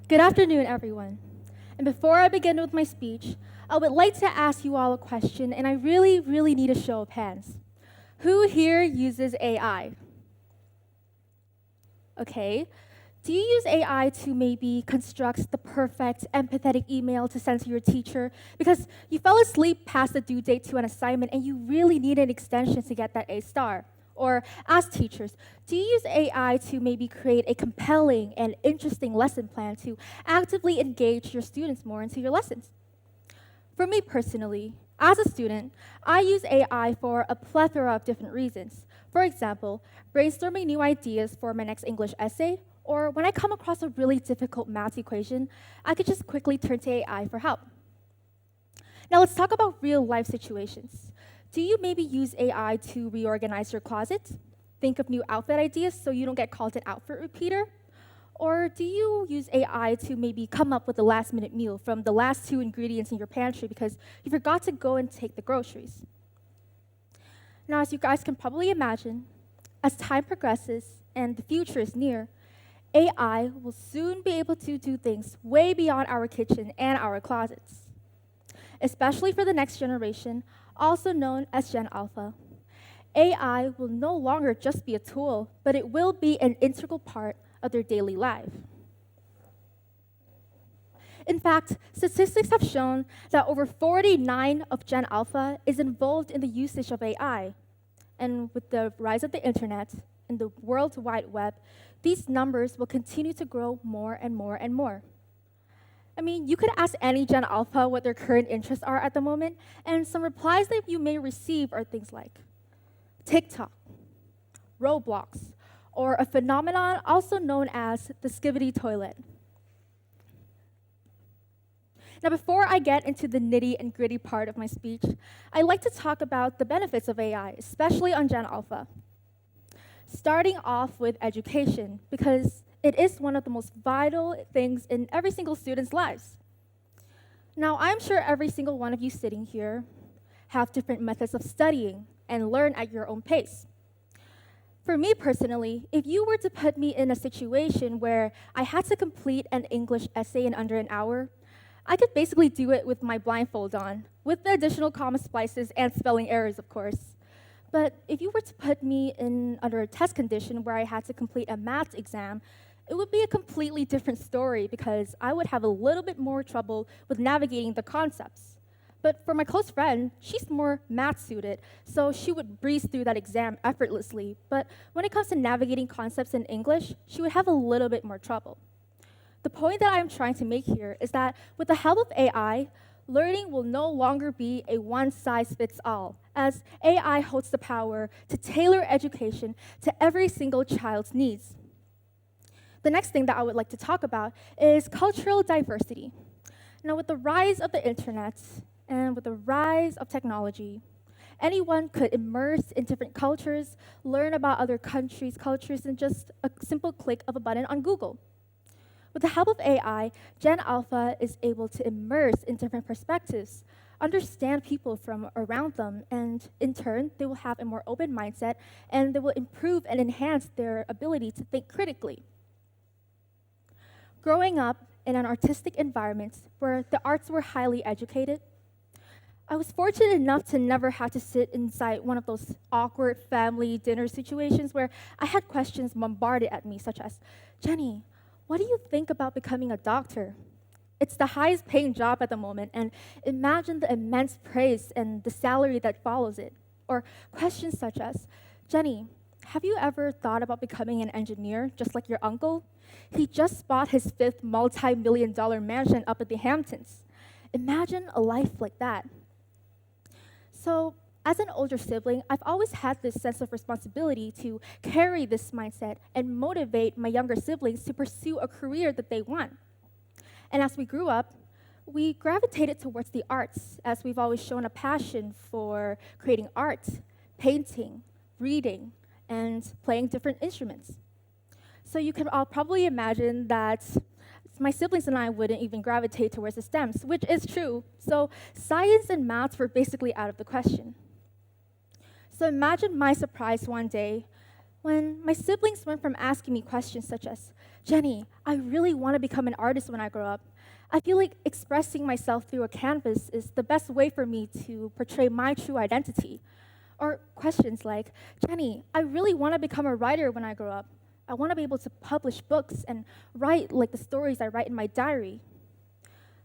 Good afternoon, everyone. And before I begin with my speech, I would like to ask you all a question, and I really need a show of hands. Who here uses AI? Okay. Do you use AI to maybe construct the perfect, empathetic email to send to your teacher because you fell asleep past the due date to an assignment and you really need an extension to get that A star? Or as teachers, do you use AI to maybe create a compelling and interesting lesson plan to actively engage your students more into your lessons? For me personally, as a student, I use AI for a plethora of different reasons. For example, brainstorming new ideas for my next English essay, or when I come across a really difficult math equation, I could just quickly turn to AI for help. Now let's talk about real-life situations. Do you maybe use AI to reorganize your closet? Think of new outfit ideas so you don't get called an outfit repeater? Or do you use AI to maybe come up with a last-minute meal from the last 2 ingredients in your pantry because you forgot to go and take the groceries? Now, as you guys can probably imagine, as time progresses and the future is near, AI will soon be able to do things way beyond our kitchen and our closets. Especially for the next generation, also known as Gen Alpha, AI will no longer just be a tool, but it will be an integral part of their daily life. In fact, statistics have shown that over 49% of Gen Alpha is involved in the usage of AI. And with the rise of the internet and the World Wide Web, these numbers will continue to grow more and more and more. I mean, you could ask any Gen Alpha what their current interests are at the moment, and some replies that you may receive are things like TikTok, Roblox, or a phenomenon also known as the skibidi toilet. Now, before I get into the nitty and gritty part of my speech, I'd like to talk about the benefits of AI, especially on Gen Alpha. Starting off with education, because it is one of the most vital things in every single student's lives. Now, I'm sure every single one of you sitting here have different methods of studying and learn at your own pace. For me personally, if you were to put me in a situation where I had to complete an English essay in under an hour, I could basically do it with my blindfold on, with the additional comma splices and spelling errors, of course. But if you were to put me in under a test condition where I had to complete a math exam, it would be a completely different story because I would have a little bit more trouble with navigating the concepts. But for my close friend, she's more math-suited, so she would breeze through that exam effortlessly. But when it comes to navigating concepts in English, she would have a little bit more trouble. The point that I'm trying to make here is that with the help of AI, learning will no longer be a one-size-fits-all, as AI holds the power to tailor education to every single child's needs. The next thing that I would like to talk about is cultural diversity. Now, with the rise of the internet and with the rise of technology, anyone could immerse in different cultures, learn about other countries' cultures in just a simple click of a button on Google. With the help of AI, Gen Alpha is able to immerse in different perspectives, understand people from around them, and in turn, they will have a more open mindset and they will improve and enhance their ability to think critically. Growing up in an artistic environment where the arts were highly educated, I was fortunate enough to never have to sit inside one of those awkward family dinner situations where I had questions bombarded at me, such as, Jenny, what do you think about becoming a doctor? It's the highest paying job at the moment, and imagine the immense praise and the salary that follows it. Or questions such as, Jenny, have you ever thought about becoming an engineer just like your uncle? He just bought his 5th multi-million-dollar mansion up at the Hamptons. Imagine a life like that. So, as an older sibling, I've always had this sense of responsibility to carry this mindset and motivate my younger siblings to pursue a career that they want. And as we grew up, we gravitated towards the arts, as we've always shown a passion for creating art, painting, reading, and playing different instruments. So you can all probably imagine that my siblings and I wouldn't even gravitate towards the STEMs, which is true. So science and maths were basically out of the question. So imagine my surprise one day When my siblings went from asking me questions such as, Jenny, I really want to become an artist when I grow up, I feel like expressing myself through a canvas is the best way for me to portray my true identity. Or questions like, Jenny, I really want to become a writer when I grow up. I want to be able to publish books and write like the stories I write in my diary.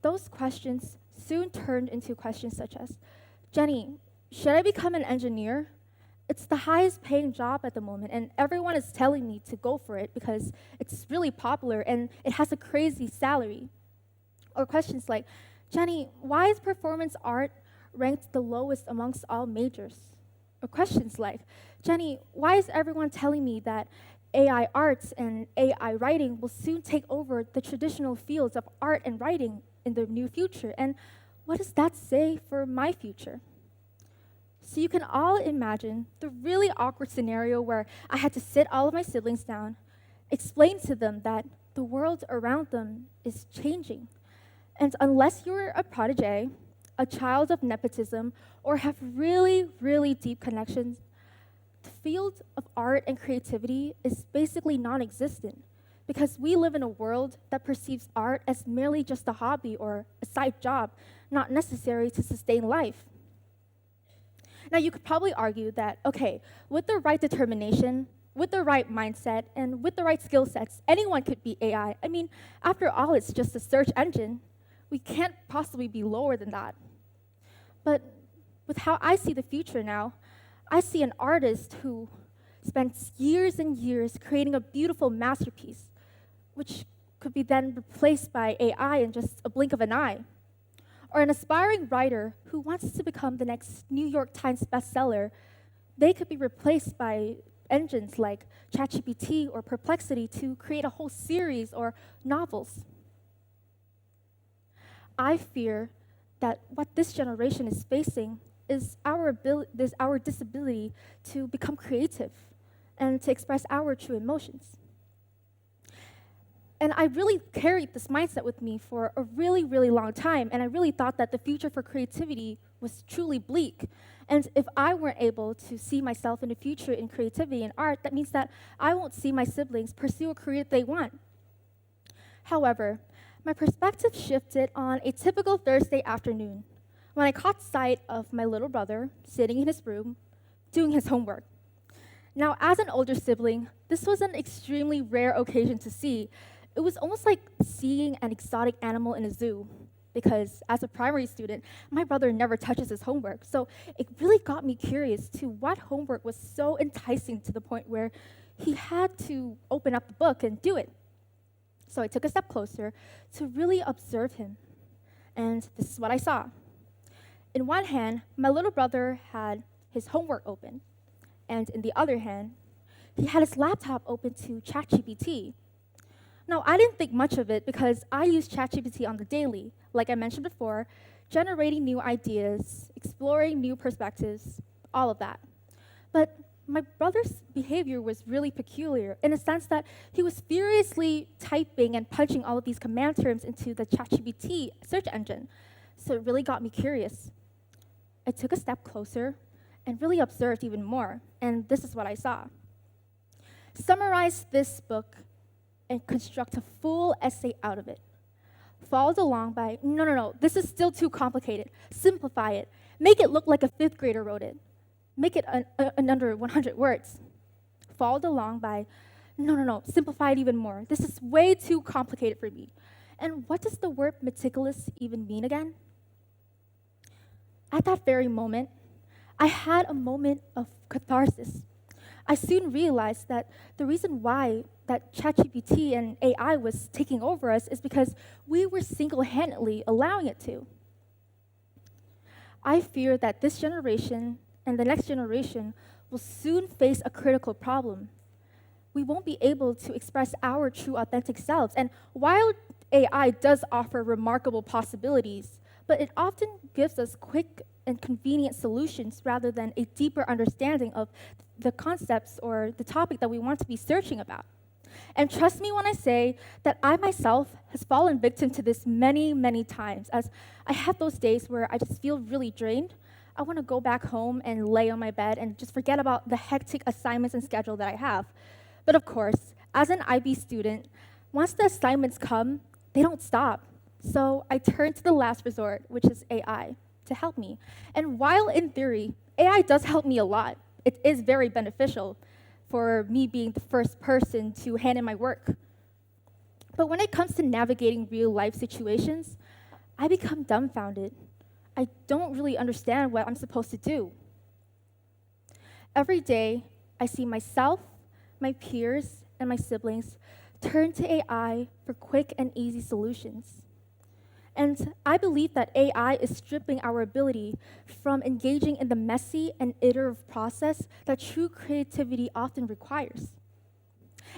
Those questions soon turned into questions such as, Jenny, should I become an engineer? It's the highest paying job at the moment, and everyone is telling me to go for it because it's really popular and it has a crazy salary. Or questions like, Jenny, why is performance art ranked the lowest amongst all majors? Or questions like, Jenny, why is everyone telling me that AI arts and AI writing will soon take over the traditional fields of art and writing in the near future? And what does that say for my future? So you can all imagine the really awkward scenario where I had to sit all of my siblings down, explain to them that the world around them is changing. And unless you're a protege, a child of nepotism, or have really, really deep connections, the field of art and creativity is basically non-existent because we live in a world that perceives art as merely just a hobby or a side job, not necessary to sustain life. Now, you could probably argue that, okay, with the right determination, with the right mindset, and with the right skill sets, anyone could be AI. I mean, after all, it's just a search engine. We can't possibly be lower than that. But with how I see the future now, I see an artist who spends years and years creating a beautiful masterpiece, which could be then replaced by AI in just a blink of an eye. Or an aspiring writer who wants to become the next New York Times bestseller, they could be replaced by engines like ChatGPT or Perplexity to create a whole series or novels. I fear that what this generation is facing is our disability to become creative and to express our true emotions. And I really carried this mindset with me for a really, really long time, and I really thought that the future for creativity was truly bleak. And if I weren't able to see myself in the future in creativity and art, that means that I won't see my siblings pursue a career that they want. However, my perspective shifted on a typical Thursday afternoon when I caught sight of my little brother sitting in his room doing his homework. Now, as an older sibling, this was an extremely rare occasion to see. It was almost like seeing an exotic animal in a zoo, because as a primary student, my brother never touches his homework. So it really got me curious to what homework was so enticing to the point where he had to open up the book and do it. So I took a step closer to really observe him. And this is what I saw. In one hand, my little brother had his homework open. And in the other hand, he had his laptop open to ChatGPT. Now, I didn't think much of it because I use ChatGPT on the daily, like I mentioned before, generating new ideas, exploring new perspectives, all of that. But my brother's behavior was really peculiar in a sense that he was furiously typing and punching all of these command terms into the ChatGPT search engine. So it really got me curious. I took a step closer and really observed even more, and this is what I saw. Summarize this book and construct a full essay out of it. Followed along by, no, this is still too complicated. Simplify it. Make it look like a fifth grader wrote it. Make it under 100 words. Followed along by, no, simplify it even more. This is way too complicated for me. And what does the word meticulous even mean again? At that very moment, I had a moment of catharsis. I soon realized that the reason why that ChatGPT and AI was taking over us is because we were single-handedly allowing it to. I fear that this generation and the next generation will soon face a critical problem. We won't be able to express our true authentic selves. And while AI does offer remarkable possibilities, but it often gives us quick and convenient solutions rather than a deeper understanding of the concepts or the topic that we want to be searching about. And trust me when I say that I myself has fallen victim to this many, many times, as I have those days where I just feel really drained. I want to go back home and lay on my bed and just forget about the hectic assignments and schedule that I have. But of course, as an IB student, once the assignments come, they don't stop. So I turn to the last resort, which is AI, to help me. And while in theory, AI does help me a lot, it is very beneficial for me being the first person to hand in my work. But when it comes to navigating real-life situations, I become dumbfounded. I don't really understand what I'm supposed to do. Every day, I see myself, my peers, and my siblings turn to AI for quick and easy solutions. And I believe that AI is stripping our ability from engaging in the messy and iterative process that true creativity often requires.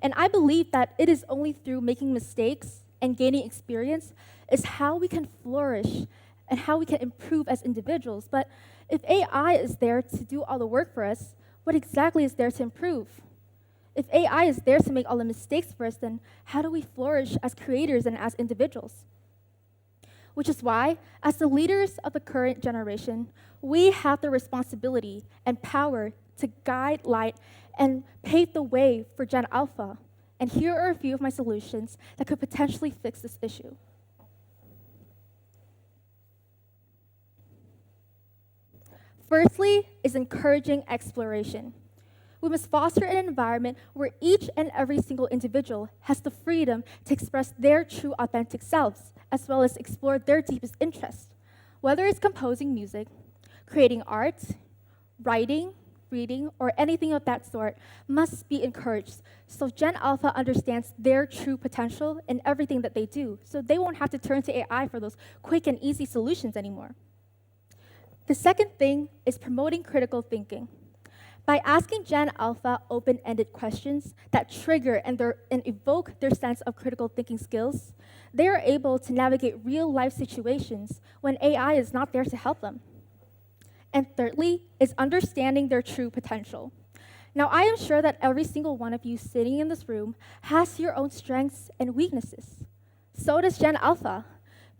And I believe that it is only through making mistakes and gaining experience is how we can flourish and how we can improve as individuals. But if AI is there to do all the work for us, what exactly is there to improve? If AI is there to make all the mistakes for us, then how do we flourish as creators and as individuals? Which is why, as the leaders of the current generation, we have the responsibility and power to guide, light, and pave the way for Gen Alpha. And here are a few of my solutions that could potentially fix this issue. Firstly is encouraging exploration. We must foster an environment where each and every single individual has the freedom to express their true authentic selves, as well as explore their deepest interests. Whether it's composing music, creating art, writing, reading, or anything of that sort must be encouraged so Gen Alpha understands their true potential in everything that they do, so they won't have to turn to AI for those quick and easy solutions anymore. The second thing is promoting critical thinking. By asking Gen Alpha open-ended questions that trigger and evoke their sense of critical thinking skills, they are able to navigate real-life situations when AI is not there to help them. And thirdly is understanding their true potential. Now, I am sure that every single one of you sitting in this room has your own strengths and weaknesses. So does Gen Alpha.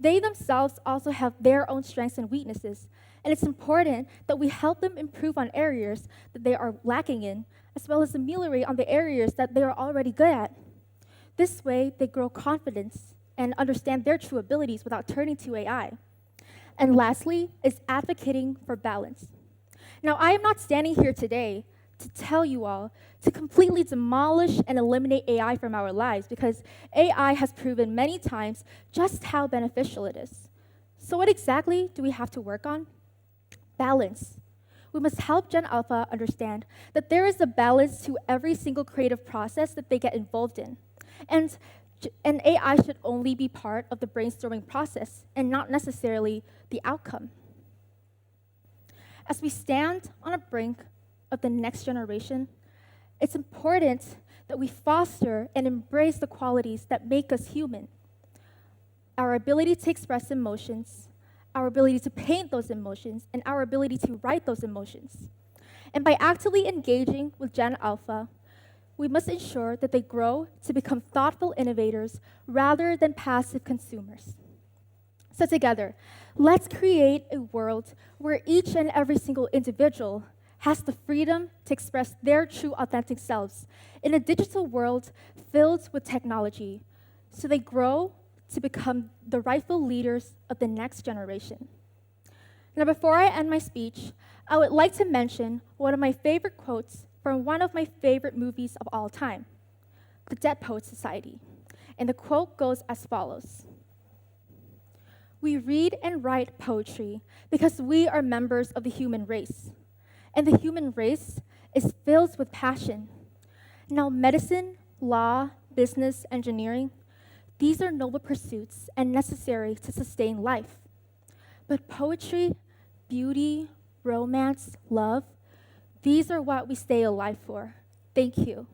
They themselves also have their own strengths and weaknesses, and it's important that we help them improve on areas that they are lacking in, as well as ameliorate on the areas that they are already good at. This way, they grow confidence and understand their true abilities without turning to AI. And lastly is advocating for balance. Now, I am not standing here today to tell you all to completely demolish and eliminate AI from our lives, because AI has proven many times just how beneficial it is. So what exactly do we have to work on? Balance. We must help Gen Alpha understand that there is a balance to every single creative process that they get involved in. And AI should only be part of the brainstorming process and not necessarily the outcome. As we stand on a brink of the next generation, it's important that we foster and embrace the qualities that make us human. Our ability to express emotions, our ability to paint those emotions, and our ability to write those emotions. And by actively engaging with Gen Alpha, we must ensure that they grow to become thoughtful innovators rather than passive consumers. So together, let's create a world where each and every single individual has the freedom to express their true authentic selves in a digital world filled with technology, so they grow to become the rightful leaders of the next generation. Now, before I end my speech, I would like to mention one of my favorite quotes from one of my favorite movies of all time, The Dead Poets Society. And the quote goes as follows: "We read and write poetry because we are members of the human race. And the human race is filled with passion. Now, medicine, law, business, engineering, these are noble pursuits and necessary to sustain life. But poetry, beauty, romance, love, these are what we stay alive for." Thank you.